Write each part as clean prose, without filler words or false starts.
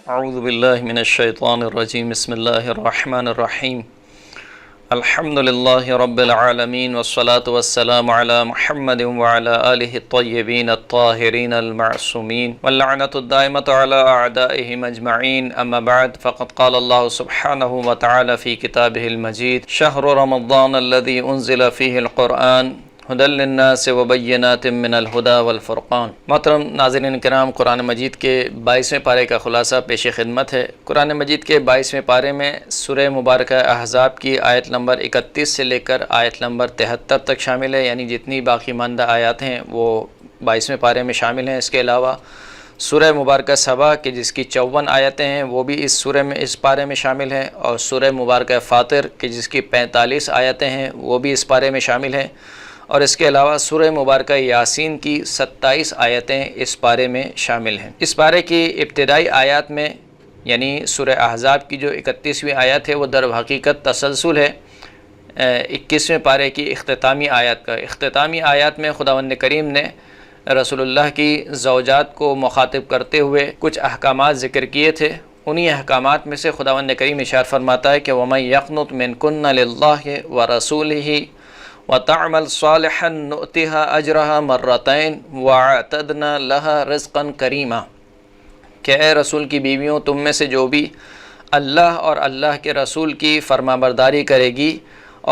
اعوذ باللہ من الشیطان الرجیم بسم اللہ الرحمن الرحیم الحمد للہ رب العالمین والصلاة والسلام علی محمد وعلی آلہ الطیبین الطاہرین المعصومین واللعنۃ الدائمۃ علی اعدائہم اجمعین اما بعد فقد قال اللہ سبحانہ وتعالی فی کتابہ المجید شہر رمضان الذی انزل فیہ القرآن ہدی للناس وبینات من الہدی والفرقان۔ محترم ناظرین کرام، قرآن مجید کے 22ویں پارے کا خلاصہ پیش خدمت ہے۔ قرآن مجید کے 22ویں پارے میں سورہ مبارکہ احزاب کی آیت نمبر 31 سے لے کر آیت نمبر 73 تک شامل ہے، یعنی جتنی باقی ماندہ آیات ہیں وہ 22ویں پارے میں شامل ہیں۔ اس کے علاوہ سورہ مبارکہ سبا کہ جس کی 54 آیتیں ہیں وہ بھی اس پارے میں شامل ہیں، اور سورہ مبارکہ فاطر کہ جس کی 45 آیتیں ہیں وہ بھی اس پارے میں شامل ہیں، اور اس کے علاوہ سورہ مبارکہ یاسین کی 27 آیتیں اس پارے میں شامل ہیں۔ اس پارے کی ابتدائی آیات میں یعنی سورہ احزاب کی جو 31ویں آیت ہے وہ در حقیقت تسلسل ہے 21ویں پارے کی اختتامی آیات کا۔ اختتامی آیات میں خداوند کریم نے رسول اللہ کی زوجات کو مخاطب کرتے ہوئے کچھ احکامات ذکر کیے تھے۔ انہی احکامات میں سے خداوند کریم ارشاد فرماتا ہے کہ وَمَن يَقْنُتْ مِنْكُنَّ لِلَّهِ وَرَسُولِهِ وَتَعْمَلْ صَالِحًا نُؤْتِهَا أَجْرَهَا مَرَّتَيْنِ وَأَعْتَدْنَا لَهَا رِزْقًا كَرِيمًا کہ اے رسول کی بیویوں، تم میں سے جو بھی اللہ اور اللہ کے رسول کی فرمانبرداری کرے گی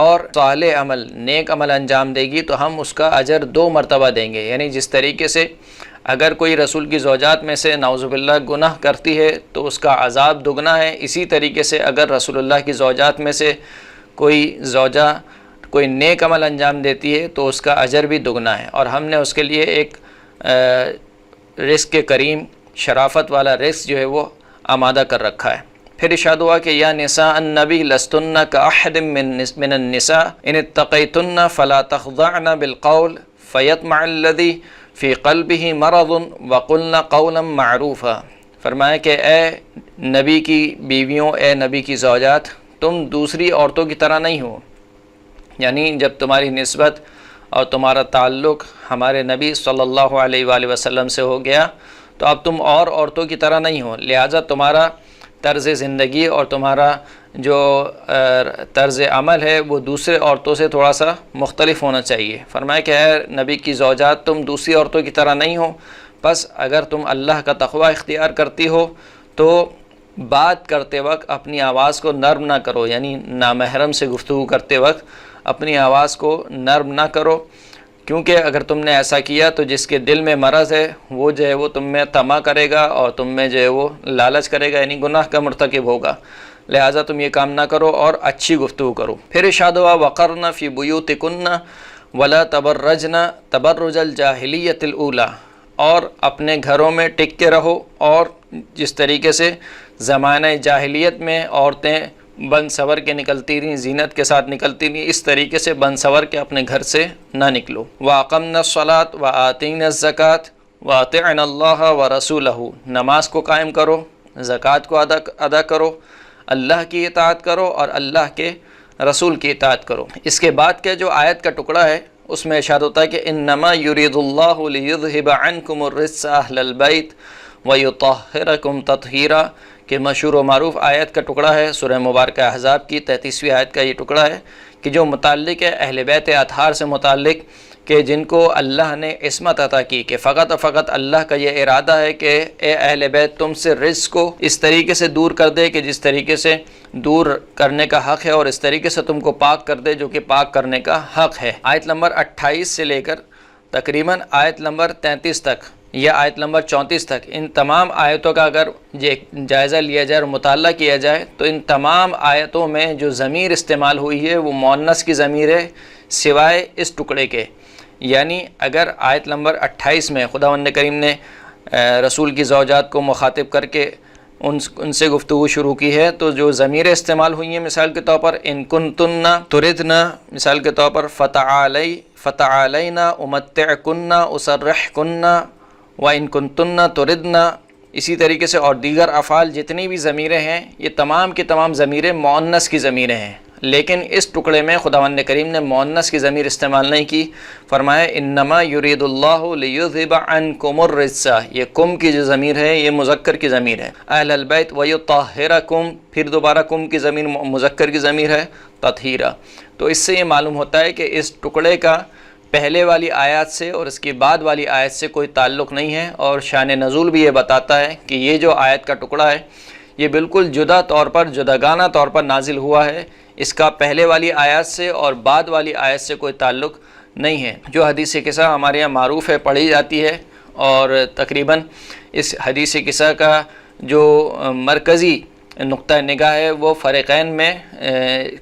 اور صالح عمل، نیک عمل انجام دے گی تو ہم اس کا اجر 2 مرتبہ دیں گے۔ یعنی جس طریقے سے اگر کوئی رسول کی زوجات میں سے نعوذ باللہ گناہ کرتی ہے تو اس کا عذاب دگنا ہے، اسی طریقے سے اگر رسول اللہ کی زوجات میں سے کوئی زوجہ کوئی نیک عمل انجام دیتی ہے تو اس کا اجر بھی دگنا ہے، اور ہم نے اس کے لیے ایک رزق کریم، شرافت والا رزق جو ہے وہ آمادہ کر رکھا ہے۔ پھر ارشاد ہوا کہ یا نساء النبی لستن کاحد من النساء ان اتقیتن فلا تخضعن بالقول فیطمع الذی فی قلبہ مرض وقلن قولا معروفا۔ فرمایا کہ اے نبی کی بیویوں، اے نبی کی زوجات، تم دوسری عورتوں کی طرح نہیں ہو، یعنی جب تمہاری نسبت اور تمہارا تعلق ہمارے نبی صلی اللہ علیہ وآلہ وسلم سے ہو گیا تو اب تم اور عورتوں کی طرح نہیں ہو، لہٰذا تمہارا طرز زندگی اور تمہارا جو طرز عمل ہے وہ دوسرے عورتوں سے تھوڑا سا مختلف ہونا چاہیے۔ فرمایا کہ اے نبی کی زوجات، تم دوسری عورتوں کی طرح نہیں ہو، بس اگر تم اللہ کا تقوی اختیار کرتی ہو تو بات کرتے وقت اپنی آواز کو نرم نہ کرو، یعنی نامحرم سے گفتگو کرتے وقت اپنی آواز کو نرم نہ کرو، کیونکہ اگر تم نے ایسا کیا تو جس کے دل میں مرض ہے وہ جو ہے وہ تم میں طمع کرے گا اور تم میں جو ہے وہ لالچ کرے گا، یعنی گناہ کا مرتکب ہوگا، لہٰذا تم یہ کام نہ کرو اور اچھی گفتگو کرو۔ پھر ارشاد ہوا وَقَرْنَ فِي بُيُوتِكُنَّ وَلَا تَبَرَّجْنَ تَبَرُّجَ الْجَاهِلِيَّةِ الْأُولَى، اور اپنے گھروں میں ٹک کے رہو، اور جس طریقے سے زمانہ جاہلیت میں عورتیں بن سور کے نکلتی رہیں، زینت کے ساتھ نکلتی رہیں، اس طریقے سے بن سور کے اپنے گھر سے نہ نکلو۔ وَأَقَمْنَ الصَّلَاةَ وَآتِينَ الزَّكَاةَ وَأَطِعْنَ اللَّهَ وَرَسُولَهُ، نماز کو قائم کرو، زکوٰۃ کو ادا کرو، اللہ کی اطاعت کرو اور اللہ کے رسول کی اطاعت کرو۔ اس کے بعد کے جو آیت کا ٹکڑا ہے اس میں ارشاد ہوتا ہے کہ انما یرید اللہ لیذہب عنکم الرجس اہل البیت ویطہرکم تطہیرا، کہ مشہور و معروف آیت کا ٹکڑا ہے سورہ مبارکہ احزاب کی 33ویں آیت کا یہ ٹکڑا ہے کہ جو متعلق ہے اہل بیت اطہار سے متعلق، کہ جن کو اللہ نے عصمت عطا کی، کہ فقط اور فقط اللہ کا یہ ارادہ ہے کہ اے اہل بیت تم سے رزق کو اس طریقے سے دور کر دے کہ جس طریقے سے دور کرنے کا حق ہے، اور اس طریقے سے تم کو پاک کر دے جو کہ پاک کرنے کا حق ہے۔ آیت نمبر 28 سے لے کر تقریباً آیت نمبر 33 تک یا آیت نمبر 34 تک، ان تمام آیتوں کا اگر جائزہ لیا جائے اور مطالعہ کیا جائے تو ان تمام آیتوں میں جو ضمیر استعمال ہوئی ہے وہ مؤنث کی ضمیر ہے سوائے اس ٹکڑے کے۔ یعنی اگر آیت نمبر 28 میں خداوند کریم نے رسول کی زوجات کو مخاطب کر کے ان سے گفتگو شروع کی ہے تو جو ضمیریں استعمال ہوئی ہیں مثال کے طور پر ان کنتن تردن، مثال کے طور پر فتعالینا امتعکن اسرحکن وَإِن كُنتُنَّ تُرِدْنَ، اسی طریقے سے اور دیگر افعال جتنی بھی ضمیریں ہیں یہ تمام کی تمام ضمیریں مؤنث کی ضمیریں ہیں۔ لیکن اس ٹکڑے میں خداوند کریم نے مؤنث کی ضمیر استعمال نہیں کی، فرمایا انما یرید اللہ لیذھب عنکم الرجس، یہ کم کی جو ضمیر ہے یہ مذکر کی ضمیر ہے، اہل البیت ویطہرکم، پھر دوبارہ کم کی ضمیر مذکر کی ضمیر ہے تطہیرا۔ تو اس سے یہ معلوم ہوتا ہے کہ اس ٹکڑے کا پہلے والی آیات سے اور اس کی بعد والی آیت سے کوئی تعلق نہیں ہے، اور شان نزول بھی یہ بتاتا ہے کہ یہ جو آیت کا ٹکڑا ہے یہ بالکل جدا طور پر، جداگانہ طور پر نازل ہوا ہے، اس کا پہلے والی آیات سے اور بعد والی آیت سے کوئی تعلق نہیں ہے۔ جو حدیث قصہ ہمارے یہاں معروف ہے، پڑھی جاتی ہے، اور تقریباً اس حدیث قصہ کا جو مرکزی نقطہ نگاہ ہے وہ فریقین میں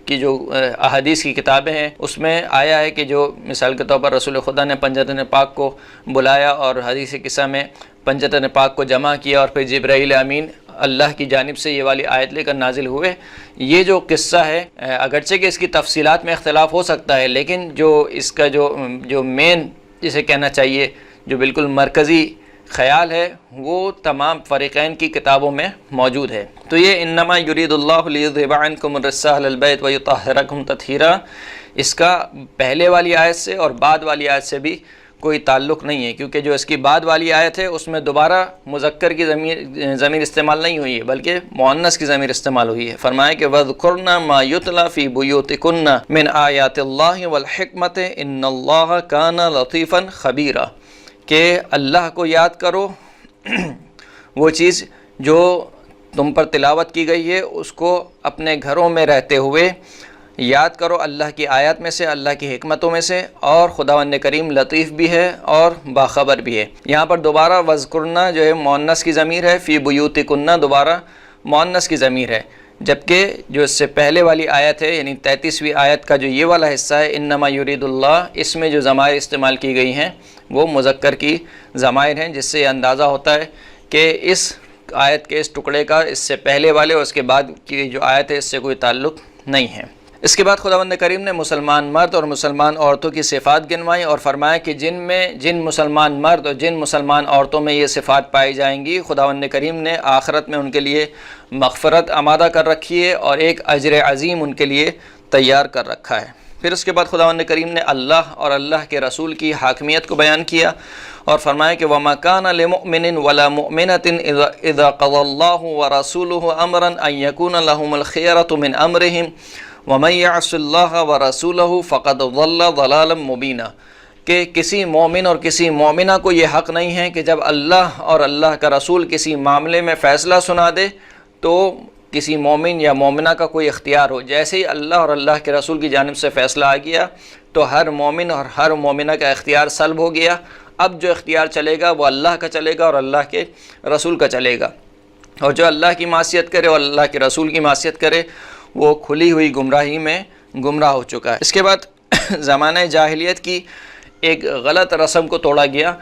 کی جو احادیث کی کتابیں ہیں اس میں آیا ہے کہ جو مثال کے طور پر رسول خدا نے پنجتن پاک کو بلایا اور حدیث قصہ میں پنجتن پاک کو جمع کیا، اور پھر جبرائیل امین اللہ کی جانب سے یہ والی آیت لے کر نازل ہوئے۔ یہ جو قصہ ہے اگرچہ کہ اس کی تفصیلات میں اختلاف ہو سکتا ہے، لیکن جو اس کا جو مین جسے کہنا چاہیے جو بالکل مرکزی خیال ہے وہ تمام فریقین کی کتابوں میں موجود ہے۔ تو یہ انما یرید اللہ لیذھب عنکم الرجس اہل البیت ویطہرکم تطہیرا، اس کا پہلے والی آیت سے اور بعد والی آیت سے بھی کوئی تعلق نہیں ہے، کیونکہ جو اس کی بعد والی آیت ہے اس میں دوبارہ مذکر کی ضمیر استعمال نہیں ہوئی ہے بلکہ مؤنث کی ضمیر استعمال ہوئی ہے۔ فرمایا کہ وَاذْكُرْنَ مَا يُتْلَى فِي بُيُوتِكُنَّ مِنْ آیَاتِ اللَّهِ وَالْحِکْمَةِ إِنَّ اللَّهَ كَانَ لَطِیفًا خَبِیرًا، کہ اللہ کو یاد کرو، وہ چیز جو تم پر تلاوت کی گئی ہے اس کو اپنے گھروں میں رہتے ہوئے یاد کرو، اللہ کی آیات میں سے، اللہ کی حکمتوں میں سے، اور خداوند کریم لطیف بھی ہے اور باخبر بھی ہے۔ یہاں پر دوبارہ وذکرنا جو ہے مؤنث کی ضمیر ہے، فی بیوتکن دوبارہ مؤنث کی ضمیر ہے، جبکہ جو اس سے پہلے والی آیت ہے یعنی 33ویں آیت کا جو یہ والا حصہ ہے انما یرید اللہ، اس میں جو ضمائر استعمال کی گئی ہیں وہ مذکر کی ضمائر ہیں، جس سے یہ اندازہ ہوتا ہے کہ اس آیت کے اس ٹکڑے کا اس سے پہلے والے اور اس کے بعد کی جو آیت ہے اس سے کوئی تعلق نہیں ہے۔ اس کے بعد خداوند کریم نے مسلمان مرد اور مسلمان عورتوں کی صفات گنوائی اور فرمایا کہ جن مسلمان مرد اور جن مسلمان عورتوں میں یہ صفات پائی جائیں گی خداوند کریم نے آخرت میں ان کے لیے مغفرت آمادہ کر رکھی ہے اور ایک اجر عظیم ان کے لیے تیار کر رکھا ہے۔ پھر اس کے بعد خداوند کریم نے اللہ اور اللہ کے رسول کی حاکمیت کو بیان کیا اور فرمایا کہ وَمَا كَانَ لِمُؤْمِنٍ وَلَا مُؤْمِنَةٍ إِذَا قَضَى اللَّهُ وَرَسُولُهُ أَمْرًا أَن يَكُونَ لَهُمُ الْخِيَرَةُ مِنْ أَمْرِهِمْ وَمَن يَعْصِ اللَّهَ وَرَسُولَهُ فَقَدْ ضَلَّ ضَلَالًا مُبِينًا، کہ کسی مومن اور کسی مومنہ کو یہ حق نہیں ہے کہ جب اللہ اور اللہ کا رسول کسی معاملے میں فیصلہ سنا دے تو کسی مومن یا مومنہ کا کوئی اختیار ہو۔ جیسے ہی اللہ اور اللہ کے رسول کی جانب سے فیصلہ آ گیا تو ہر مومن اور ہر مومنہ کا اختیار سلب ہو گیا، اب جو اختیار چلے گا وہ اللہ کا چلے گا اور اللہ کے رسول کا چلے گا، اور جو اللہ کی معصیت کرے اور اللہ کے رسول کی معصیت کرے وہ کھلی ہوئی گمراہی میں گمراہ ہو چکا ہے۔ اس کے بعد زمانہ جاہلیت کی ایک غلط رسم کو توڑا گیا۔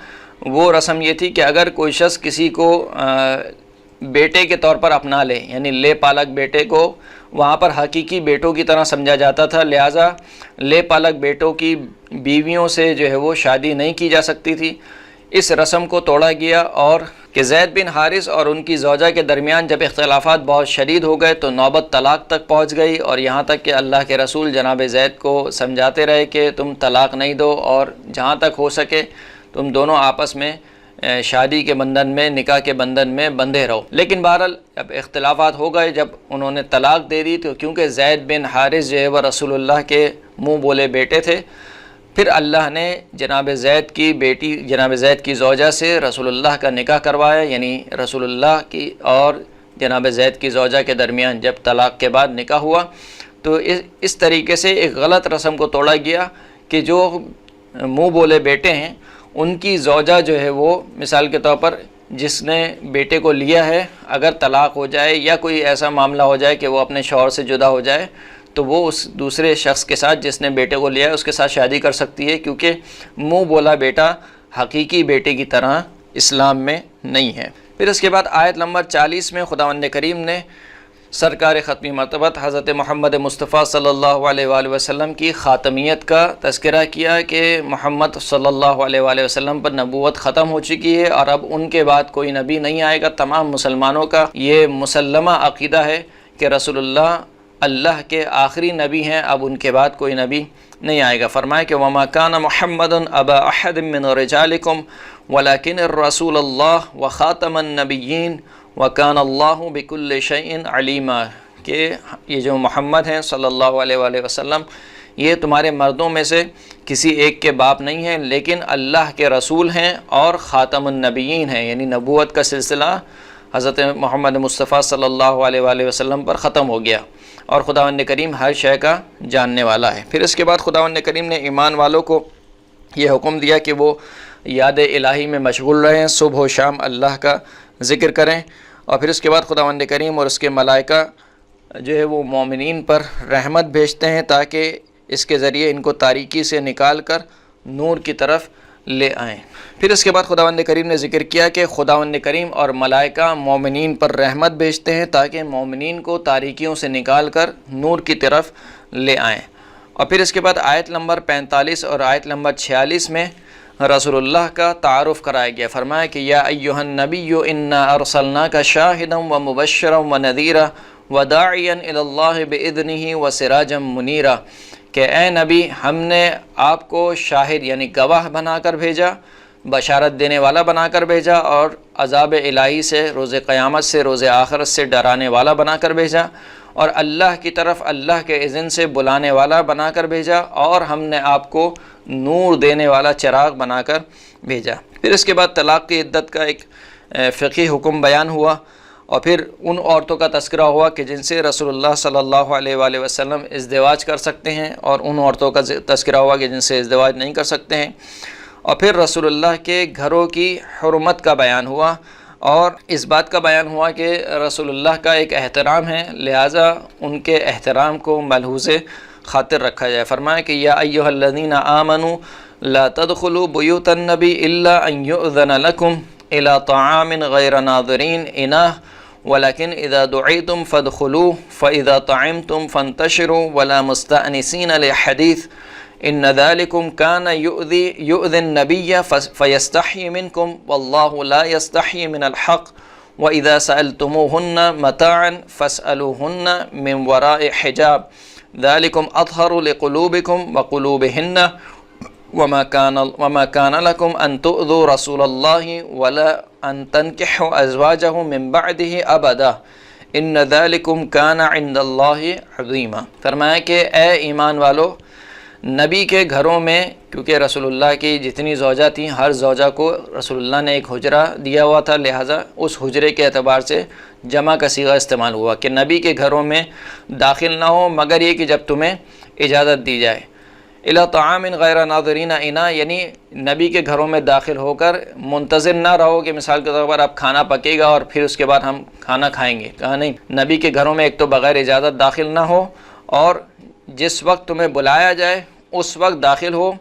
وہ رسم یہ تھی کہ اگر کوئی شخص کسی کو بیٹے کے طور پر اپنا لے، یعنی لے پالک بیٹے کو وہاں پر حقیقی بیٹوں کی طرح سمجھا جاتا تھا، لہٰذا لے پالک بیٹوں کی بیویوں سے جو ہے وہ شادی نہیں کی جا سکتی تھی۔ اس رسم کو توڑا گیا اور کہ زید بن حارث اور ان کی زوجہ کے درمیان جب اختلافات بہت شدید ہو گئے تو نوبت طلاق تک پہنچ گئی، اور یہاں تک کہ اللہ کے رسول جناب زید کو سمجھاتے رہے کہ تم طلاق نہیں دو اور جہاں تک ہو سکے تم دونوں آپس میں شادی کے بندھن میں، نکاح کے بندھن میں بندھے رہو۔ لیکن بہرحال جب اختلافات ہو گئے، جب انہوں نے طلاق دے دی تو کیونکہ زید بن حارث جو ہے وہ رسول اللہ کے منہ بولے بیٹے تھے، پھر اللہ نے جناب زید کی بیٹی جناب زید کی زوجہ سے رسول اللہ کا نکاح کروایا، یعنی رسول اللہ کی اور جناب زید کی زوجہ کے درمیان جب طلاق کے بعد نکاح ہوا تو اس طریقے سے ایک غلط رسم کو توڑا گیا کہ جو منہ بولے بیٹے ہیں ان کی زوجہ جو ہے وہ مثال کے طور پر جس نے بیٹے کو لیا ہے، اگر طلاق ہو جائے یا کوئی ایسا معاملہ ہو جائے کہ وہ اپنے شوہر سے جدا ہو جائے تو وہ اس دوسرے شخص کے ساتھ جس نے بیٹے کو لیا ہے اس کے ساتھ شادی کر سکتی ہے، کیونکہ منہ بولا بیٹا حقیقی بیٹے کی طرح اسلام میں نہیں ہے۔ پھر اس کے بعد آیت نمبر 40 میں خداوند کریم نے سرکار ختمی مرتبت حضرت محمد مصطفیٰ صلی اللہ علیہ وآلہ وسلم کی خاتمیت کا تذکرہ کیا کہ محمد صلی اللہ علیہ وآلہ وسلم پر نبوت ختم ہو چکی ہے اور اب ان کے بعد کوئی نبی نہیں آئے گا۔ تمام مسلمانوں کا یہ مسلمہ عقیدہ ہے کہ رسول اللہ اللہ کے آخری نبی ہیں، اب ان کے بعد کوئی نبی نہیں آئے گا۔ فرمایا کہ وما کان محمد ابا احد من رجالکم ولکن الرسول اللہ وخاتم النبیین وکان اللہ بکل شیء علیما، کہ یہ جو محمد ہیں صلی اللہ علیہ وآلہ وسلم، یہ تمہارے مردوں میں سے کسی ایک کے باپ نہیں ہیں، لیکن اللہ کے رسول ہیں اور خاتم النبیین ہیں، یعنی نبوت کا سلسلہ حضرت محمد مصطفیٰ صلی اللہ علیہ وآلہ وسلم پر ختم ہو گیا، اور خداوند کریم ہر شے کا جاننے والا ہے۔ پھر اس کے بعد خداوند کریم نے ایمان والوں کو یہ حکم دیا کہ وہ یاد الہی میں مشغول رہیں، صبح و شام اللہ کا ذکر کریں، اور پھر اس کے بعد خداوند کریم اور اس کے ملائکہ جو ہے وہ مومنین پر رحمت بھیجتے ہیں تاکہ اس کے ذریعے ان کو تاریکی سے نکال کر نور کی طرف لے آئیں۔ پھر اس کے بعد خداوند کریم نے ذکر کیا کہ خداوند کریم اور ملائکہ مومنین پر رحمت بھیجتے ہیں تاکہ مومنین کو تاریکیوں سے نکال کر نور کی طرف لے آئیں۔ اور پھر اس کے بعد آیت نمبر 45 اور آیت نمبر 46 میں رسول اللہ کا تعارف کرایا گیا۔ فرمایا کہ یا ایھا النبی انا ارسلناک شاہدا ومبشرا ونذیرا وداعیا الی اللہ باذنہ وسراجا منیرا، کہ اے نبی ہم نے آپ کو شاہد یعنی گواہ بنا کر بھیجا، بشارت دینے والا بنا کر بھیجا، اور عذاب الہی سے، روز قیامت سے، روز آخرت سے ڈرانے والا بنا کر بھیجا، اور اللہ کی طرف اللہ کے اذن سے بلانے والا بنا کر بھیجا، اور ہم نے آپ کو نور دینے والا چراغ بنا کر بھیجا۔ پھر اس کے بعد طلاق کی عدت کا ایک فقہی حکم بیان ہوا، اور پھر ان عورتوں کا تذکرہ ہوا کہ جن سے رسول اللہ صلی اللہ علیہ وآلہ وسلم ازدواج کر سکتے ہیں، اور ان عورتوں کا تذکرہ ہوا کہ جن سے ازدواج نہیں کر سکتے ہیں، اور پھر رسول اللہ کے گھروں کی حرمت کا بیان ہوا، اور اس بات کا بیان ہوا کہ رسول اللہ کا ایک احترام ہے، لہٰذا ان کے احترام کو ملحوظ خاطر رکھا جائے۔ فرمایا کہ یا ایھا الذین آمنوا لا تدخلوا بیوت النبی الا ان یؤذن لکم الی طعام غیر ناظرین اناہ ولكن اذا دعیتم فادخلوا فاذا طعمتم فانتشروا ولا مستأنسین لحدیث ان ذلكم كان يؤذي النبي فيستحيي منكم والله لا يستحيي من الحق واذا سألتموهن متاعا فاسألوهن من وراء حجاب ذلكم اطهر لقلوبكم وقلوبهن وما كان لكم ان تؤذوا رسول الله ولا ان تنكحوا ازواجه من بعده ابدا ان ذلكم كان عند الله عظيما۔ فرمایا کہ اے ایمان والو، نبی کے گھروں میں، کیونکہ رسول اللہ کی جتنی زوجہ تھیں ہر زوجہ کو رسول اللہ نے ایک حجرہ دیا ہوا تھا، لہٰذا اس حجرے کے اعتبار سے جمع کا صیغہ استعمال ہوا کہ نبی کے گھروں میں داخل نہ ہو مگر یہ کہ جب تمہیں اجازت دی جائے۔ الی طعام غیر ناظرین انا، یعنی نبی کے گھروں میں داخل ہو کر منتظر نہ رہو کہ مثال کے طور پر اب کھانا پکے گا اور پھر اس کے بعد ہم کھانا کھائیں گے، کہا نہیں، نبی کے گھروں میں ایک تو بغیر اجازت داخل نہ ہو، اور جس وقت تمہیں بلایا جائے اس وقت داخل ہو،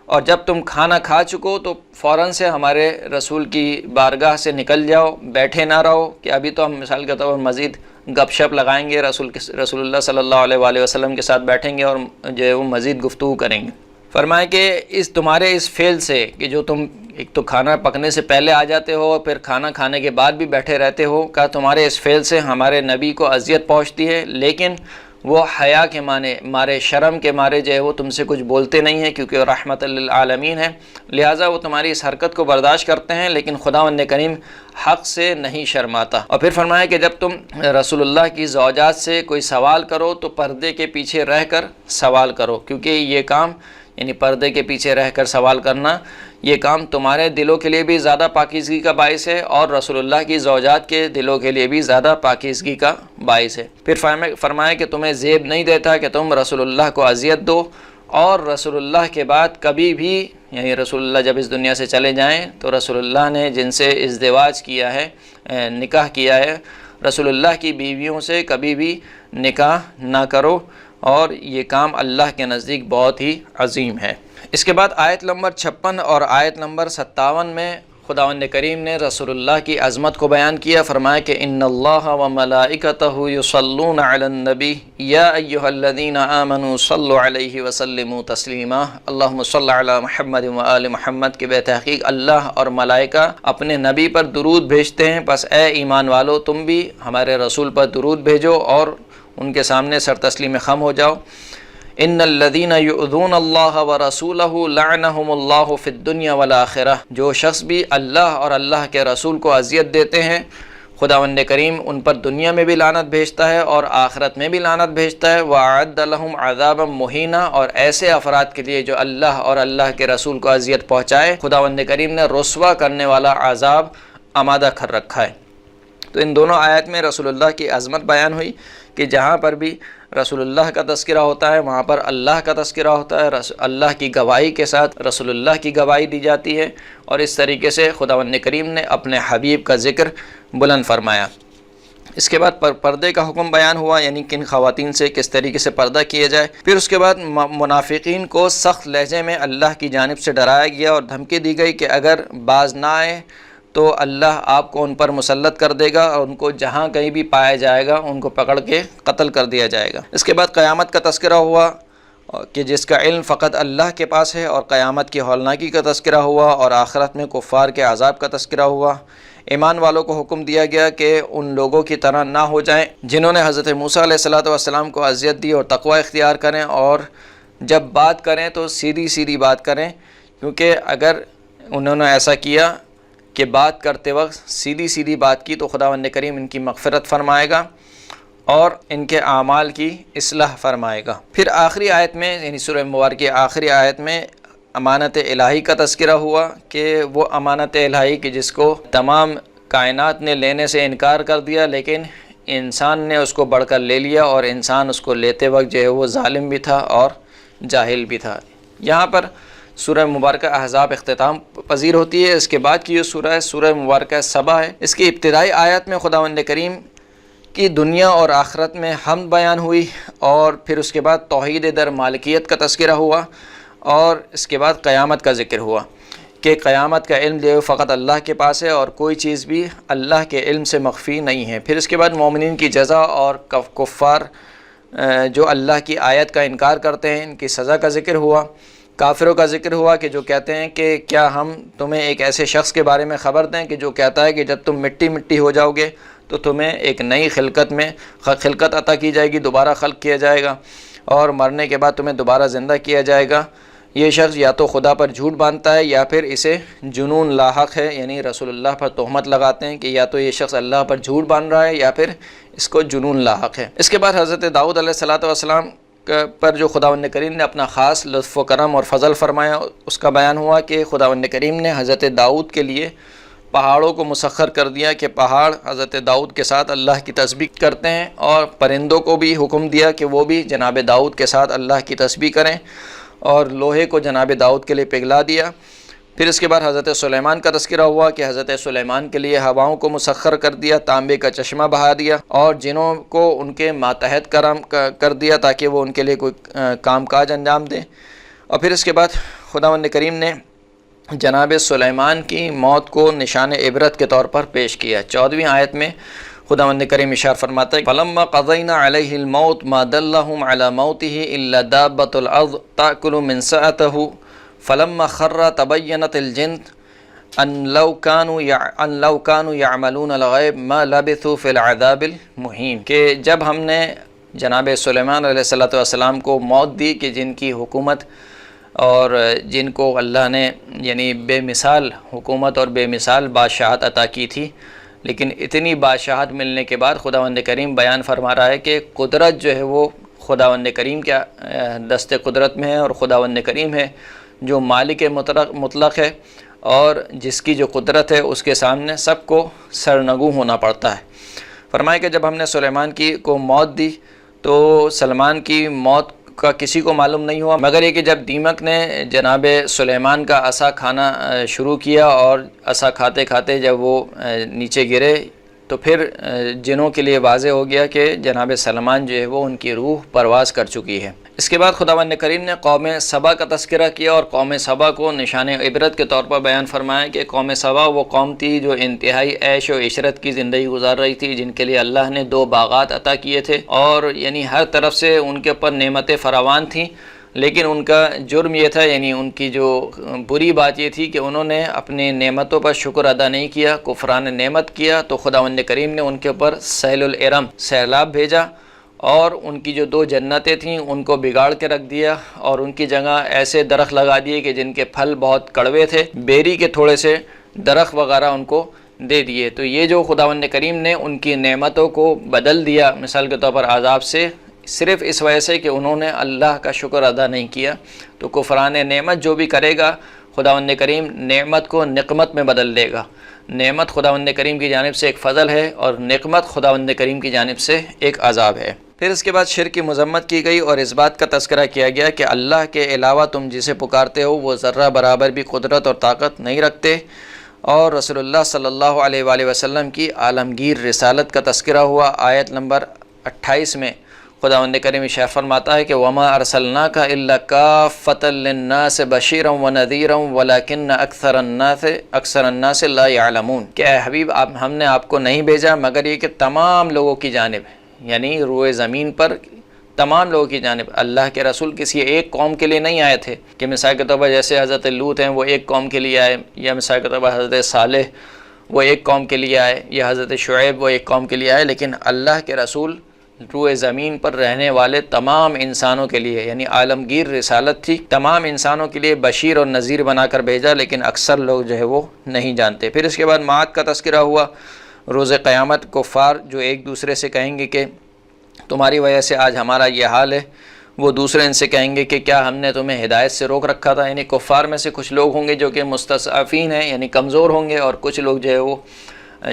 اور جب تم کھانا کھا چکو تو فوراً سے ہمارے رسول کی بارگاہ سے نکل جاؤ، بیٹھے نہ رہو کہ ابھی تو ہم مثال کے طور پر مزید گپ شپ لگائیں گے، رسول اللہ صلی اللہ علیہ وآلہ وسلم کے ساتھ بیٹھیں گے اور جو ہے وہ مزید گفتگو کریں گے۔ فرمایا کہ تمہارے اس فعل سے کہ جو تم ایک تو کھانا پکنے سے پہلے آ جاتے ہو اور پھر کھانا کھانے کے بعد بھی بیٹھے رہتے ہو، کہا تمہارے اس فعل سے ہمارے نبی کو اذیت پہنچتی ہے، لیکن وہ حیا کے مارے شرم کے مارے جو ہے وہ تم سے کچھ بولتے نہیں ہیں، کیونکہ وہ رحمت للعالمین ہے، لہٰذا وہ تمہاری اس حرکت کو برداشت کرتے ہیں، لیکن خداوند کریم حق سے نہیں شرماتا۔ اور پھر فرمایا کہ جب تم رسول اللہ کی زوجات سے کوئی سوال کرو تو پردے کے پیچھے رہ کر سوال کرو، کیونکہ یہ کام یعنی پردے کے پیچھے رہ کر سوال کرنا، یہ کام تمہارے دلوں کے لیے بھی زیادہ پاکیزگی کا باعث ہے اور رسول اللہ کی زوجات کے دلوں کے لیے بھی زیادہ پاکیزگی کا باعث ہے۔ پھر فرمایا کہ تمہیں زیب نہیں دیتا کہ تم رسول اللہ کو اذیت دو، اور رسول اللہ کے بعد کبھی بھی یعنی رسول اللہ جب اس دنیا سے چلے جائیں تو رسول اللہ نے جن سے ازدواج کیا ہے، نکاح کیا ہے، رسول اللہ کی بیویوں سے کبھی بھی نکاح نہ کرو، اور یہ کام اللہ کے نزدیک بہت ہی عظیم ہے۔ اس کے بعد آیت نمبر 56 اور آیت نمبر 57 میں خداوند کریم نے رسول اللہ کی عظمت کو بیان کیا۔ فرمایا کہ ان اللہ وملائکتہ یصلون علی النبی یا ایھا الذین آمنوا صلوا علیہ وسلموا تسلیما اللہم صل علی محمد وآل محمد، کہ بے تحقیق اللہ اور ملائکہ اپنے نبی پر درود بھیجتے ہیں، پس اے ایمان والو تم بھی ہمارے رسول پر درود بھیجو اور ان کے سامنے سر تسلیم خم ہو جاؤ۔ ان الذین یؤذون اللہ ورسولہ لعنہم اللہ فی الدنیا والآخرہ، جو شخص بھی اللہ اور اللہ کے رسول کو اذیت دیتے ہیں خداوند کریم ان پر دنیا میں بھی لعنت بھیجتا ہے اور آخرت میں بھی لعنت بھیجتا ہے۔ وَأَعَدَّ لَهُمْ عَذَابًا مُهِينًا، اور ایسے افراد کے لیے جو اللہ اور اللہ کے رسول کو اذیت پہنچائے خداوند کریم نے رسوا کرنے والا عذاب آمادہ کر رکھا ہے۔ تو ان دونوں آیات میں رسول اللہ کی عظمت بیان ہوئی کہ جہاں پر بھی رسول اللہ کا تذکرہ ہوتا ہے وہاں پر اللہ کا تذکرہ ہوتا ہے، اللہ کی گواہی کے ساتھ رسول اللہ کی گواہی دی جاتی ہے، اور اس طریقے سے خداوند کریم نے اپنے حبیب کا ذکر بلند فرمایا۔ اس کے بعد پردے کا حکم بیان ہوا، یعنی کن خواتین سے کس طریقے سے پردہ کیا جائے۔ پھر اس کے بعد منافقین کو سخت لہجے میں اللہ کی جانب سے ڈرایا گیا اور دھمکی دی گئی کہ اگر باز نہ آئے تو اللہ آپ کو ان پر مسلط کر دے گا اور ان کو جہاں کہیں بھی پایا جائے گا ان کو پکڑ کے قتل کر دیا جائے گا۔ اس کے بعد قیامت کا تذکرہ ہوا کہ جس کا علم فقط اللہ کے پاس ہے، اور قیامت کی ہولناکی کا تذکرہ ہوا، اور آخرت میں کفار کے عذاب کا تذکرہ ہوا۔ ایمان والوں کو حکم دیا گیا کہ ان لوگوں کی طرح نہ ہو جائیں جنہوں نے حضرت موسیٰ علیہ السلام کو اذیت دی، اور تقوی اختیار کریں، اور جب بات کریں تو سیدھی سیدھی بات کریں، کیونکہ اگر انہوں نے ایسا کیا کہ بات کرتے وقت سیدھی سیدھی بات کی تو خداوند کریم ان کی مغفرت فرمائے گا اور ان کے اعمال کی اصلاح فرمائے گا۔ پھر آخری آیت میں، یعنی سورہ مبارکہ کی آخری آیت میں امانت الہی کا تذکرہ ہوا کہ وہ امانت الہی کہ جس کو تمام کائنات نے لینے سے انکار کر دیا، لیکن انسان نے اس کو بڑھ کر لے لیا، اور انسان اس کو لیتے وقت جو ہے وہ ظالم بھی تھا اور جاہل بھی تھا۔ یہاں پر سورہ مبارکہ احزاب اختتام پذیر ہوتی ہے۔ اس کے بعد کی جو سورہ ہے سورہ مبارکہ سبا ہے۔ اس کی ابتدائی آیات میں خداوند کریم کی دنیا اور آخرت میں حمد بیان ہوئی، اور پھر اس کے بعد توحید در مالکیت کا تذکرہ ہوا، اور اس کے بعد قیامت کا ذکر ہوا کہ قیامت کا علم جو فقط اللہ کے پاس ہے اور کوئی چیز بھی اللہ کے علم سے مخفی نہیں ہے۔ پھر اس کے بعد مومنین کی جزا اور کفار جو اللہ کی آیت کا انکار کرتے ہیں ان کی سزا کا ذکر ہوا۔ کافروں کا ذکر ہوا کہ جو کہتے ہیں کہ کیا ہم تمہیں ایک ایسے شخص کے بارے میں خبر دیں کہ جو کہتا ہے کہ جب تم مٹی ہو جاؤ گے تو تمہیں ایک نئی خلقت عطا کی جائے گی، دوبارہ خلق کیا جائے گا، اور مرنے کے بعد تمہیں دوبارہ زندہ کیا جائے گا۔ یہ شخص یا تو خدا پر جھوٹ باندھتا ہے یا پھر اسے جنون لاحق ہے، یعنی رسول اللہ پر تہمت لگاتے ہیں کہ یا تو یہ شخص اللہ پر جھوٹ باندھ رہا ہے یا پھر اس کو جنون لاحق ہے۔ اس کے بعد حضرت داؤد علیہ السلام پر جو خداوند کریم نے اپنا خاص لطف و کرم اور فضل فرمایا اس کا بیان ہوا کہ خداوند کریم نے حضرت داؤد کے لیے پہاڑوں کو مسخر کر دیا کہ پہاڑ حضرت داؤد کے ساتھ اللہ کی تسبیح کرتے ہیں، اور پرندوں کو بھی حکم دیا کہ وہ بھی جناب داؤد کے ساتھ اللہ کی تسبیح کریں، اور لوہے کو جناب داؤد کے لیے پگھلا دیا۔ پھر اس کے بعد حضرت سلیمان کا تذکرہ ہوا کہ حضرت سلیمان کے لیے ہواؤں کو مسخر کر دیا، تانبے کا چشمہ بہا دیا، اور جنوں کو ان کے ماتحت کر دیا تاکہ وہ ان کے لیے کوئی کام کاج انجام دیں۔ اور پھر اس کے بعد خداوند کریم نے جناب سلیمان کی موت کو نشان عبرت کے طور پر پیش کیا۔ 14ویں آیت میں خداوند کریم ارشاد فرماتا ہے فَلَمَّا قَضَيْنَا عَلَيْهِ الْمَوْتَ مَا دَلَّهُمْ عَلَى مَوْتِهِ إِلَّا دَابَّةُ الْأَرْضِ تَأْكُلُ مِنْ سَأَتِهِ فَلَمَّا خَرَّ تَبَيَّنَتِ الْجِنُّ أَن لَوْ كَانُوا يَعْمَلُونَ الْغَيْبَ مَا لَبِثُوا فِي الْعَذَابِ الْمُهِينِ کہ جب ہم نے جناب سلیمان علیہ السلام کو موت دی کہ جن کی حکومت اور جن کو اللہ نے یعنی بے مثال حکومت اور بے مثال بادشاہت عطا کی تھی، لیکن اتنی بادشاہت ملنے کے بعد خداوند کریم بیان فرما رہا ہے کہ قدرت جو ہے وہ خداوند کریم کے دست قدرت میں ہے، اور خداوند کریم ہے جو مالک مطلق ہے، اور جس کی جو قدرت ہے اس کے سامنے سب کو سرنگوں ہونا پڑتا ہے۔ فرمایا کہ جب ہم نے سلیمان کو موت دی تو سلمان کی موت کا کسی کو معلوم نہیں ہوا، مگر یہ کہ جب دیمک نے جناب سلیمان کا عصا کھانا شروع کیا، اور عصا کھاتے کھاتے جب وہ نیچے گرے تو پھر جنوں کے لیے واضح ہو گیا کہ جناب سلمان جو ہے وہ ان کی روح پرواز کر چکی ہے۔ اس کے بعد خداوند کریم نے قوم سبا کا تذکرہ کیا، اور قوم سبا کو نشان عبرت کے طور پر بیان فرمایا کہ قوم سبا وہ قوم تھی جو انتہائی عیش و عشرت کی زندگی گزار رہی تھی، جن کے لیے اللہ نے 2 باغات عطا کیے تھے، اور یعنی ہر طرف سے ان کے اوپر نعمتیں فراوان تھیں، لیکن ان کا جرم یہ تھا، یعنی ان کی جو بری بات یہ تھی کہ انہوں نے اپنی نعمتوں پر شکر ادا نہیں کیا، کفران نعمت کیا، تو خداوند کریم نے ان کے اوپر سیل الارم سیلاب بھیجا، اور ان کی جو 2 جنتیں تھیں ان کو بگاڑ کے رکھ دیا اور ان کی جگہ ایسے درخت لگا دیے کہ جن کے پھل بہت کڑوے تھے، بیری کے تھوڑے سے درخت وغیرہ ان کو دے دیے۔ تو یہ جو خداوند کریم نے ان کی نعمتوں کو بدل دیا مثال کے طور پر عذاب سے، صرف اس وجہ سے کہ انہوں نے اللہ کا شکر ادا نہیں کیا۔ تو کفران نعمت جو بھی کرے گا، خداوند کریم نعمت کو نقمت میں بدل دے گا۔ نعمت خداوند کریم کی جانب سے ایک فضل ہے اور نقمت خداوند کریم کی جانب سے ایک عذاب ہے۔ پھر اس کے بعد شرک کی مذمت کی گئی اور اس بات کا تذکرہ کیا گیا کہ اللہ کے علاوہ تم جسے پکارتے ہو وہ ذرہ برابر بھی قدرت اور طاقت نہیں رکھتے، اور رسول اللہ صلی اللہ علیہ وآلہ وسلم کی عالمگیر رسالت کا تذکرہ ہوا۔ آیت نمبر 28 میں خداوند کریم ارشاد فرماتا ہے کہ وما ارسلناک الا کافۃ للناس بشیرا ونذیرا ولکن اکثر الناس لا یعلمون، کہ اے حبیب ہم نے آپ کو نہیں بھیجا مگر یہ کہ تمام لوگوں کی جانب، یعنی روئے زمین پر تمام لوگوں کی جانب۔ اللہ کے رسول کسی ایک قوم کے لیے نہیں آئے تھے کہ مثال کے طور پر جیسے حضرت لوط ہیں وہ ایک قوم کے لیے آئے، یا مثال کے طور پر حضرت صالح وہ ایک قوم کے لیے آئے، یا حضرت شعیب وہ ایک قوم کے لیے آئے، لیکن اللہ کے رسول روئے زمین پر رہنے والے تمام انسانوں کے لیے، یعنی عالمگیر رسالت تھی، تمام انسانوں کے لیے بشیر اور نذیر بنا کر بھیجا، لیکن اکثر لوگ جو ہے وہ نہیں جانتے۔ پھر اس کے بعد معاد کا تذکرہ ہوا۔ روز قیامت کفار جو ایک دوسرے سے کہیں گے کہ تمہاری وجہ سے آج ہمارا یہ حال ہے، وہ دوسرے ان سے کہیں گے کہ کیا ہم نے تمہیں ہدایت سے روک رکھا تھا۔ یعنی کفار میں سے کچھ لوگ ہوں گے جو کہ مستضعفین ہیں، یعنی کمزور ہوں گے، اور کچھ لوگ جو ہے وہ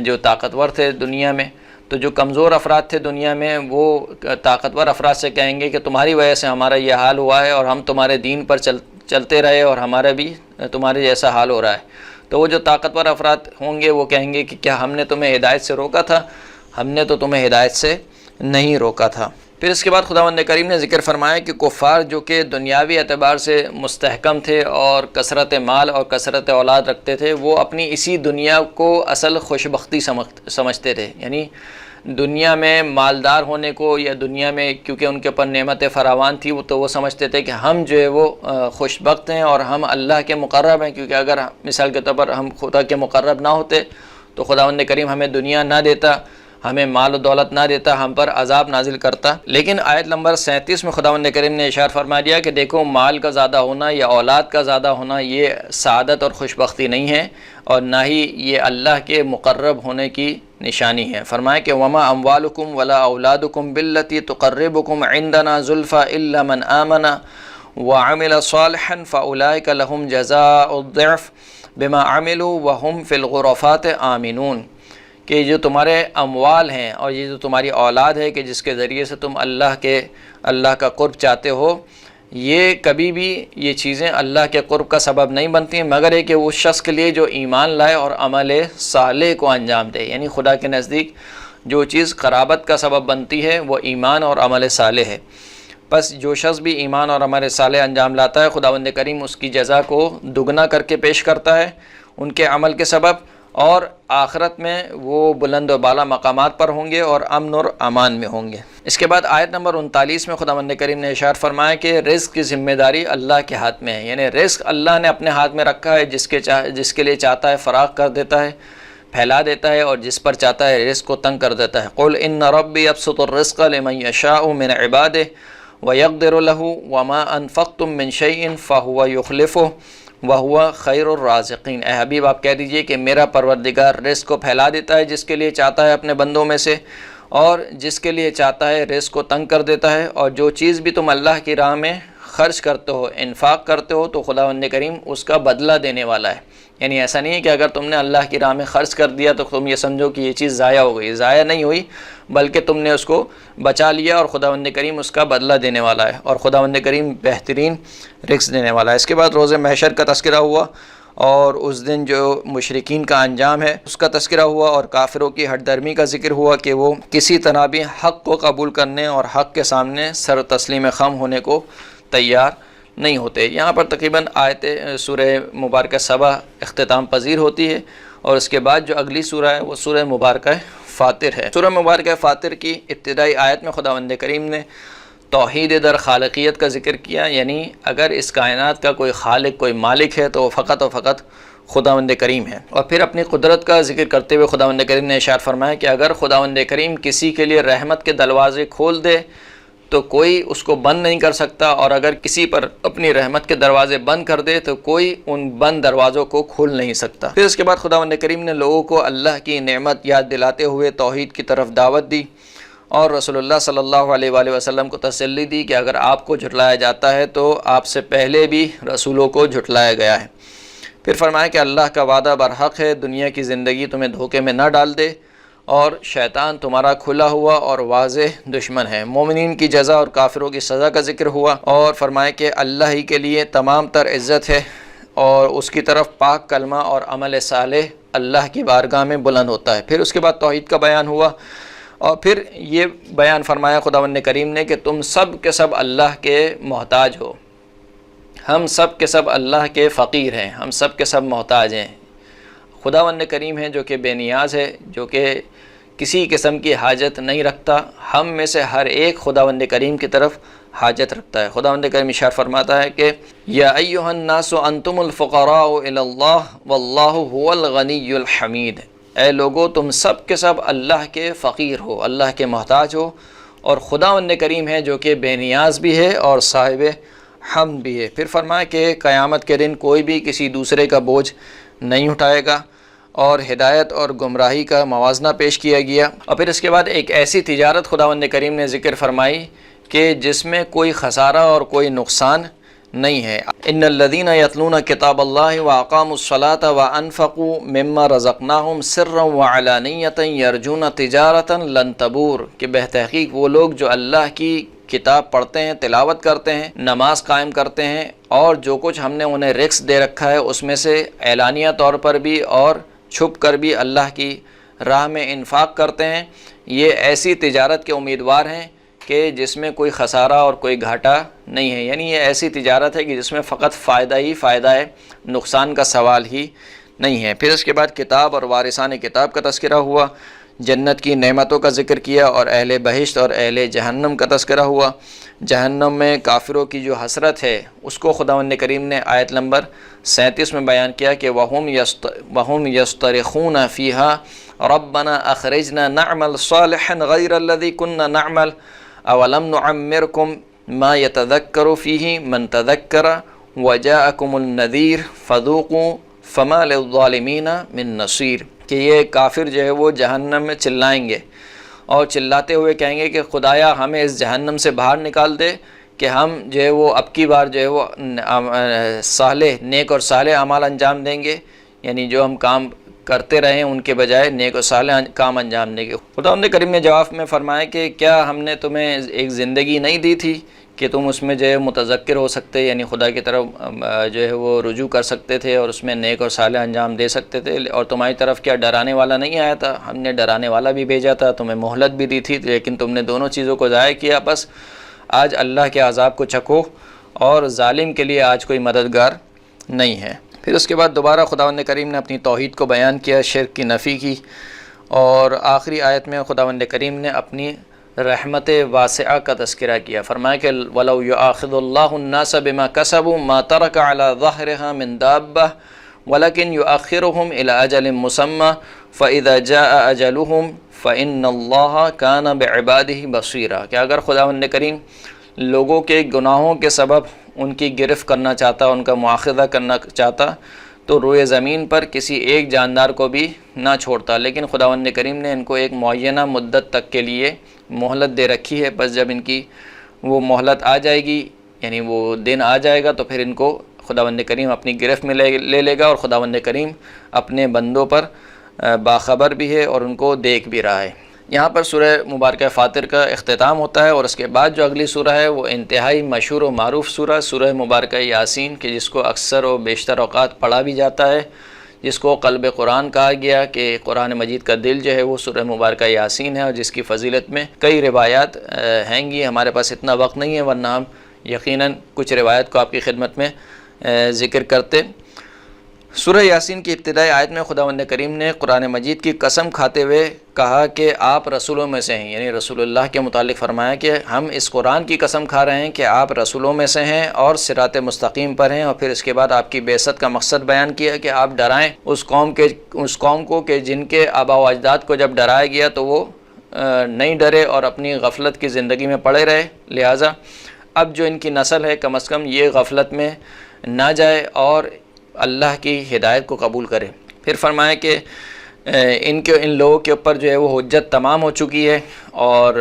جو طاقتور تھے دنیا میں۔ تو جو کمزور افراد تھے دنیا میں وہ طاقتور افراد سے کہیں گے کہ تمہاری وجہ سے ہمارا یہ حال ہوا ہے، اور ہم تمہارے دین پر چلتے رہے اور ہمارا بھی تمہارے جیسا حال ہو رہا ہے۔ تو وہ جو طاقتور افراد ہوں گے وہ کہیں گے کہ کیا ہم نے تمہیں ہدایت سے روکا تھا؟ ہم نے تو تمہیں ہدایت سے نہیں روکا تھا۔ پھر اس کے بعد خداوند کریم نے ذکر فرمایا کہ کفار جو کہ دنیاوی اعتبار سے مستحکم تھے اور کثرت مال اور کثرت اولاد رکھتے تھے، وہ اپنی اسی دنیا کو اصل خوشبختی سمجھتے تھے۔ یعنی دنیا میں مالدار ہونے کو، یا دنیا میں کیونکہ ان کے اوپر نعمت فراوان تھی، تو وہ سمجھتے تھے کہ ہم جو ہے وہ خوشبخت ہیں اور ہم اللہ کے مقرب ہیں، کیونکہ اگر مثال کے طور پر ہم خدا کے مقرب نہ ہوتے تو خداوند کریم ہمیں دنیا نہ دیتا، ہمیں مال و دولت نہ دیتا، ہم پر عذاب نازل کرتا۔ لیکن آیت نمبر 37 میں خداوند کریم نے اشارہ فرما دیا کہ دیکھو، مال کا زیادہ ہونا یا اولاد کا زیادہ ہونا یہ سعادت اور خوشبختی نہیں ہے، اور نہ ہی یہ اللہ کے مقرب ہونے کی نشانی ہے۔ فرمایا کہ وما اموالکم ولا اولادکم باللتی تقربکم عندنا زلفا الا من آمن وعمل صالحا فاولئک لهم جزاء الضعف بما عملوا وهم فی الغرفات آمنون، کہ جو تمہارے اموال ہیں اور یہ جو تمہاری اولاد ہے کہ جس کے ذریعے سے تم اللہ کا قرب چاہتے ہو، یہ کبھی بھی یہ چیزیں اللہ کے قرب کا سبب نہیں بنتی ہیں مگر یہ کہ اس شخص کے لیے جو ایمان لائے اور عمل صالح کو انجام دے۔ یعنی خدا کے نزدیک جو چیز قرابت کا سبب بنتی ہے وہ ایمان اور عمل صالح ہے۔ بس جو شخص بھی ایمان اور عمل صالح انجام لاتا ہے، خداوند کریم اس کی جزا کو دگنا کر کے پیش کرتا ہے ان کے عمل کے سبب، اور آخرت میں وہ بلند و بالا مقامات پر ہوں گے اور امن اور امان میں ہوں گے۔ اس کے بعد آیت نمبر 39 میں خداوند کریم نے ارشاد فرمایا کہ رزق کی ذمہ داری اللہ کے ہاتھ میں ہے، یعنی رزق اللہ نے اپنے ہاتھ میں رکھا ہے، جس کے لیے چاہتا ہے فراغ کر دیتا ہے، پھیلا دیتا ہے، اور جس پر چاہتا ہے رزق کو تنگ کر دیتا ہے۔ قل ان ربی یبسط الرزق لمن یشاء من عباده ویقدر له وما انفقتم من شیء فهو یخلفه وَهُوَ خَيْرُ الرَّازِقِينَ۔ اے حبیب آپ کہہ دیجئے کہ میرا پروردگار رزق کو پھیلا دیتا ہے جس کے لیے چاہتا ہے اپنے بندوں میں سے، اور جس کے لیے چاہتا ہے رزق کو تنگ کر دیتا ہے۔ اور جو چیز بھی تم اللہ کی راہ میں خرچ کرتے ہو، انفاق کرتے ہو، تو خداوند کریم اس کا بدلہ دینے والا ہے۔ یعنی ایسا نہیں ہے کہ اگر تم نے اللہ کی راہ میں خرچ کر دیا تو تم یہ سمجھو کہ یہ چیز ضائع ہو گئی، ضائع نہیں ہوئی، بلکہ تم نے اس کو بچا لیا، اور خداوند کریم اس کا بدلہ دینے والا ہے، اور خداوند کریم بہترین رزق دینے والا ہے۔ اس کے بعد روز محشر کا تذکرہ ہوا، اور اس دن جو مشرکین کا انجام ہے اس کا تذکرہ ہوا، اور کافروں کی ہٹ درمی کا ذکر ہوا کہ وہ کسی طرح بھی حق کو قبول کرنے اور حق کے سامنے سر تسلیم خم ہونے کو تیار نہیں ہوتے۔ یہاں پر تقریباً آیت سورہ مبارکہ سبا اختتام پذیر ہوتی ہے، اور اس کے بعد جو اگلی سورہ ہے وہ سورہ مبارکہ فاطر ہے۔ سورہ مبارکہ فاطر کی ابتدائی آیت میں خداوند کریم نے توحید در خالقیت کا ذکر کیا، یعنی اگر اس کائنات کا کوئی خالق، کوئی مالک ہے تو وہ فقط و فقط خداوند کریم ہے۔ اور پھر اپنی قدرت کا ذکر کرتے ہوئے خداوند کریم نے ارشاد فرمایا کہ اگر خداوند کریم کسی کے لیے رحمت کے دروازے کھول دے تو کوئی اس کو بند نہیں کر سکتا، اور اگر کسی پر اپنی رحمت کے دروازے بند کر دے تو کوئی ان بند دروازوں کو کھول نہیں سکتا۔ پھر اس کے بعد خداوند کریم نے لوگوں کو اللہ کی نعمت یاد دلاتے ہوئے توحید کی طرف دعوت دی، اور رسول اللہ صلی اللہ علیہ وآلہ وسلم کو تسلی دی کہ اگر آپ کو جھٹلایا جاتا ہے تو آپ سے پہلے بھی رسولوں کو جھٹلایا گیا ہے۔ پھر فرمایا کہ اللہ کا وعدہ برحق ہے، دنیا کی زندگی تمہیں دھوکے میں نہ ڈال دے، اور شیطان تمہارا کھلا ہوا اور واضح دشمن ہے۔ مومنین کی جزا اور کافروں کی سزا کا ذکر ہوا، اور فرمایا کہ اللہ ہی کے لیے تمام تر عزت ہے، اور اس کی طرف پاک کلمہ اور عمل صالح اللہ کی بارگاہ میں بلند ہوتا ہے۔ پھر اس کے بعد توحید کا بیان ہوا، اور پھر یہ بیان فرمایا خداوند کریم نے کہ تم سب کے سب اللہ کے محتاج ہو، ہم سب کے سب اللہ کے فقیر ہیں، ہم سب کے سب محتاج ہیں۔ خداوند کریم ہے جو کہ بے نیاز ہے، جو کہ کسی قسم کی حاجت نہیں رکھتا، ہم میں سے ہر ایک خداوند کریم کی طرف حاجت رکھتا ہے۔ خداوند کریم ارشاد فرماتا ہے کہ یا ایھا الناس انتم الفقراء الی اللہ واللہ هو الغنی الحمید، اے لوگو تم سب کے سب اللہ کے فقیر ہو، اللہ کے محتاج ہو، اور خداوند کریم ہے جو کہ بے نیاز بھی ہے اور صاحب حمد بھی ہے۔ پھر فرمایا کہ قیامت کے دن کوئی بھی کسی دوسرے کا بوجھ نہیں اٹھائے گا، اور ہدایت اور گمراہی کا موازنہ پیش کیا گیا۔ اور پھر اس کے بعد ایک ایسی تجارت خداوند کریم نے ذکر فرمائی کہ جس میں کوئی خسارہ اور کوئی نقصان نہیں ہے۔ ان الذین یتلون کتاب اللہ واقاموا الصلاۃ وانفقوا مما رزقناہم سرا وعلانیۃ یرجون تجارۃ لن تبور، کہ بتحقیق وہ لوگ جو اللہ کی کتاب پڑھتے ہیں، تلاوت کرتے ہیں، نماز قائم کرتے ہیں، اور جو کچھ ہم نے انہیں رزق دے رکھا ہے اس میں سے اعلانیہ طور پر بھی اور چھپ کر بھی اللہ کی راہ میں انفاق کرتے ہیں، یہ ایسی تجارت کے امیدوار ہیں کہ جس میں کوئی خسارہ اور کوئی گھاٹا نہیں ہے۔ یعنی یہ ایسی تجارت ہے کہ جس میں فقط فائدہ ہی فائدہ ہے، نقصان کا سوال ہی نہیں ہے۔ پھر اس کے بعد کتاب اور وارثان کتاب کا تذکرہ ہوا، جنت کی نعمتوں کا ذکر کیا، اور اہل بہشت اور اہل جہنم کا تذکرہ ہوا۔ جہنم میں کافروں کی جو حسرت ہے اس کو خداوند کریم نے آیت نمبر 37 میں بیان کیا کہ وَهُمْ يَسْتَرِخُونَ فِيهَا رَبَّنَا أَخْرِجْنَا نَعْمَلْ صَالِحًا غَيْرَ الَّذِي كُنَّا نَعْمَلْ أَوَلَمْ نُعَمِّرْكُمْ مَا يَتَذَكَّرُ فِيهِ مَنْ تَذَكَّرَ وَجَاءَكُمُ النَّذِيرُ فَذُوقُوا فَمَا لِلظَّالِمِينَ مِن نَصِيرٍ، کہ یہ کافر جو ہے وہ جہنم میں چلائیں گے اور چلاتے ہوئے کہیں گے کہ خدایا ہمیں اس جہنم سے باہر نکال دے کہ ہم جو ہے وہ اب کی بار جو ہے وہ صالح نیک اور صالح اعمال انجام دیں گے، یعنی جو ہم کام کرتے رہے ان کے بجائے نیک اور صالح کام انجام دیں گے۔ خداوند کریم نے جواب میں فرمایا کہ کیا ہم نے تمہیں ایک زندگی نہیں دی تھی کہ تم اس میں جو ہے متذکر ہو سکتے، یعنی خدا کی طرف جو ہے وہ رجوع کر سکتے تھے اور اس میں نیک اور صالح انجام دے سکتے تھے، اور تمہاری طرف کیا ڈرانے والا نہیں آیا تھا؟ ہم نے ڈرانے والا بھی بھیجا تھا، تمہیں مہلت بھی دی تھی، لیکن تم نے دونوں چیزوں کو ضائع کیا، بس آج اللہ کے عذاب کو چکھو، اور ظالم کے لیے آج کوئی مددگار نہیں ہے۔ پھر اس کے بعد دوبارہ خداوند کریم نے اپنی توحید کو بیان کیا، شرک کی نفی کی، اور آخری آیت میں خداوند کریم نے اپنی رحمت واسعہ کا تذکرہ کیا۔ فرمایا کہ وَلَوْ يُؤَاخِذُ اللَّهُ النَّاسَ بِمَا كَسَبُوا مَا تَرَكَ عَلَى ظَهْرِهَا مِن دَابَّةٍ وَلَكِنْ يُؤَخِّرُهُمْ إِلَى أَجَلٍ مُّسَمًّى فَإِذَا جَاءَ أَجَلُهُمْ فَإِنَّ اللَّهَ كَانَ بِعِبَادِهِ بَصِيرًا، کہ اگر خداوند کریم لوگوں کے گناہوں کے سبب ان کی گرفت کرنا چاہتا، ان کا مواخذہ کرنا چاہتا، تو روئے زمین پر کسی ایک جاندار کو بھی نہ چھوڑتا، لیکن خداوند کریم نے ان کو ایک معینہ مدت تک کے لیے مہلت دے رکھی ہے۔ بس جب ان کی وہ مہلت آ جائے گی، یعنی وہ دن آ جائے گا، تو پھر ان کو خداوند کریم اپنی گرفت میں لے لے گا، اور خداوند کریم اپنے بندوں پر باخبر بھی ہے اور ان کو دیکھ بھی رہا ہے۔ یہاں پر سورہ مبارکہ فاطر کا اختتام ہوتا ہے، اور اس کے بعد جو اگلی سورہ ہے وہ انتہائی مشہور و معروف سورہ مبارکہ یاسین، کہ جس کو اکثر و بیشتر اوقات پڑھا بھی جاتا ہے، جس کو قلب قرآن کہا گیا، کہ قرآن مجید کا دل جو ہے وہ سورہ مبارکہ یاسین ہے، اور جس کی فضیلت میں کئی روایات ہیں گی۔ ہمارے پاس اتنا وقت نہیں ہے، ورنہ ہم یقیناً کچھ روایت کو آپ کی خدمت میں ذکر کرتے۔ سورہ یاسین کی ابتدائی آیت میں خداوند کریم نے قرآن مجید کی قسم کھاتے ہوئے کہا کہ آپ رسولوں میں سے ہیں، یعنی رسول اللہ کے متعلق فرمایا کہ ہم اس قرآن کی قسم کھا رہے ہیں کہ آپ رسولوں میں سے ہیں اور صراط مستقیم پر ہیں، اور پھر اس کے بعد آپ کی بعثت کا مقصد بیان کیا کہ آپ ڈرائیں اس قوم کو کہ جن کے آباء و اجداد کو جب ڈرایا گیا تو وہ نہیں ڈرے اور اپنی غفلت کی زندگی میں پڑے رہے، لہٰذا اب جو ان کی نسل ہے کم از کم یہ غفلت میں نہ جائے اور اللہ کی ہدایت کو قبول کرے۔ پھر فرمایا کہ ان لوگوں کے اوپر جو ہے وہ حجت تمام ہو چکی ہے، اور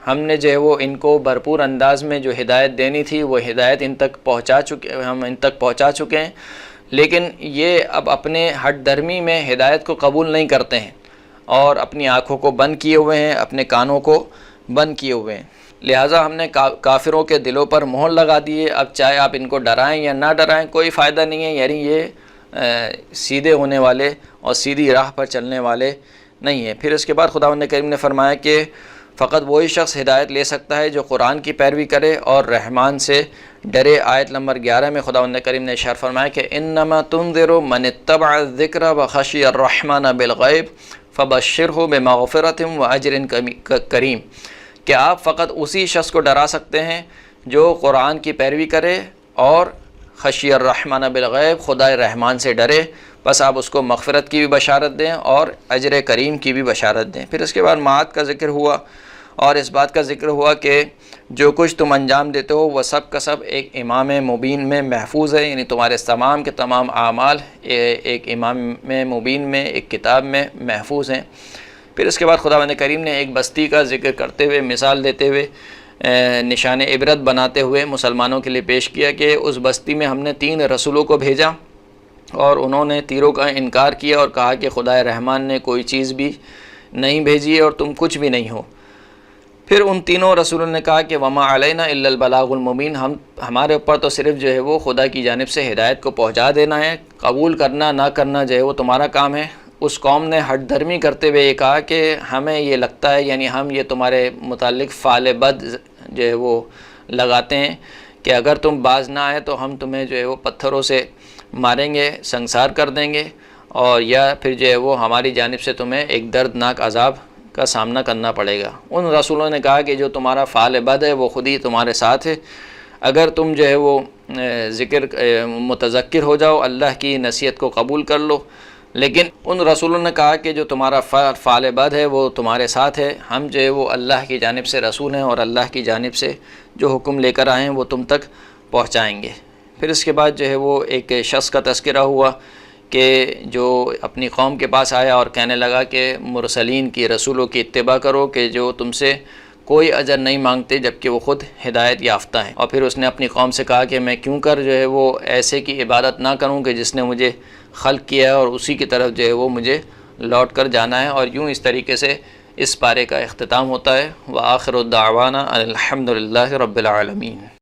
ہم نے جو ہے وہ ان کو بھرپور انداز میں جو ہدایت دینی تھی وہ ہدایت ہم ان تک پہنچا چکے ہیں، لیکن یہ اب اپنے ہٹ درمی میں ہدایت کو قبول نہیں کرتے ہیں اور اپنی آنکھوں کو بند کیے ہوئے ہیں، اپنے کانوں کو بند کیے ہوئے ہیں، لہٰذا ہم نے کافروں کے دلوں پر مہر لگا دیے۔ اب چاہے آپ ان کو ڈرائیں یا نہ ڈرائیں کوئی فائدہ نہیں ہے، یعنی یہ سیدھے ہونے والے اور سیدھی راہ پر چلنے والے نہیں ہیں۔ پھر اس کے بعد خداوند کریم نے فرمایا کہ فقط وہی شخص ہدایت لے سکتا ہے جو قرآن کی پیروی کرے اور رحمان سے ڈرے۔ آیت نمبر 11 میں خداوند کریم نے ارشاد فرمایا کہ انما تنذر من اتبع الذکر وخشی الرحمن بالغیب فبشرہ بمغفرۃ واجر کریم، کہ آپ فقط اسی شخص کو ڈرا سکتے ہیں جو قرآن کی پیروی کرے اور خشی الرحمن بالغیب، خدا رحمان سے ڈرے، بس آپ اس کو مغفرت کی بھی بشارت دیں اور اجر کریم کی بھی بشارت دیں۔ پھر اس کے بعد معاد کا ذکر ہوا اور اس بات کا ذکر ہوا کہ جو کچھ تم انجام دیتے ہو وہ سب کا سب ایک امام مبین میں محفوظ ہے، یعنی تمہارے تمام کے تمام اعمال ایک امام مبین میں، ایک کتاب میں محفوظ ہیں۔ پھر اس کے بعد خداوند کریم نے ایک بستی کا ذکر کرتے ہوئے، مثال دیتے ہوئے، نشان عبرت بناتے ہوئے مسلمانوں کے لیے پیش کیا کہ اس بستی میں ہم نے 3 رسولوں کو بھیجا اور انہوں نے تیروں کا انکار کیا اور کہا کہ خدا رحمان نے کوئی چیز بھی نہیں بھیجی ہے اور تم کچھ بھی نہیں ہو۔ پھر ان تینوں رسولوں نے کہا کہ وما علینا الا البلاغ المبین، ہمارے اوپر تو صرف جو ہے وہ خدا کی جانب سے ہدایت کو پہنچا دینا ہے، قبول کرنا نہ کرنا جو ہے وہ تمہارا کام ہے۔ اس قوم نے ہٹ درمی کرتے ہوئے یہ کہا کہ ہمیں یہ لگتا ہے، یعنی ہم یہ تمہارے متعلق فعل بد جو ہے وہ لگاتے ہیں کہ اگر تم باز نہ آئے تو ہم تمہیں جو ہے وہ پتھروں سے ماریں گے، سنسار کر دیں گے، اور یا پھر جو ہے وہ ہماری جانب سے تمہیں ایک دردناک عذاب کا سامنا کرنا پڑے گا۔ ان رسولوں نے کہا کہ جو تمہارا فعل بد ہے وہ خود ہی تمہارے ساتھ ہے، اگر تم جو ہے وہ متذکر ہو جاؤ، اللہ کی نصیحت کو قبول کر لو۔ لیکن ان رسولوں نے کہا کہ جو تمہارا فعل بد ہے وہ تمہارے ساتھ ہے، ہم جو ہے وہ اللہ کی جانب سے رسول ہیں اور اللہ کی جانب سے جو حکم لے کر آئے ہیں وہ تم تک پہنچائیں گے۔ پھر اس کے بعد جو ہے وہ ایک شخص کا تذکرہ ہوا کہ جو اپنی قوم کے پاس آیا اور کہنے لگا کہ مرسلین کی، رسولوں کی اتباع کرو کہ جو تم سے کوئی اجر نہیں مانگتے جبکہ وہ خود ہدایت یافتہ ہیں۔ اور پھر اس نے اپنی قوم سے کہا کہ میں کیوں کر جو ہے وہ ایسے کی عبادت نہ کروں کہ جس نے مجھے خلق کیا ہے اور اسی کی طرف جو ہے وہ مجھے لوٹ کر جانا ہے۔ اور یوں اس طریقے سے اس پارے کا اختتام ہوتا ہے۔ وآخر الدعوانا الحمد للہ رب العالمین۔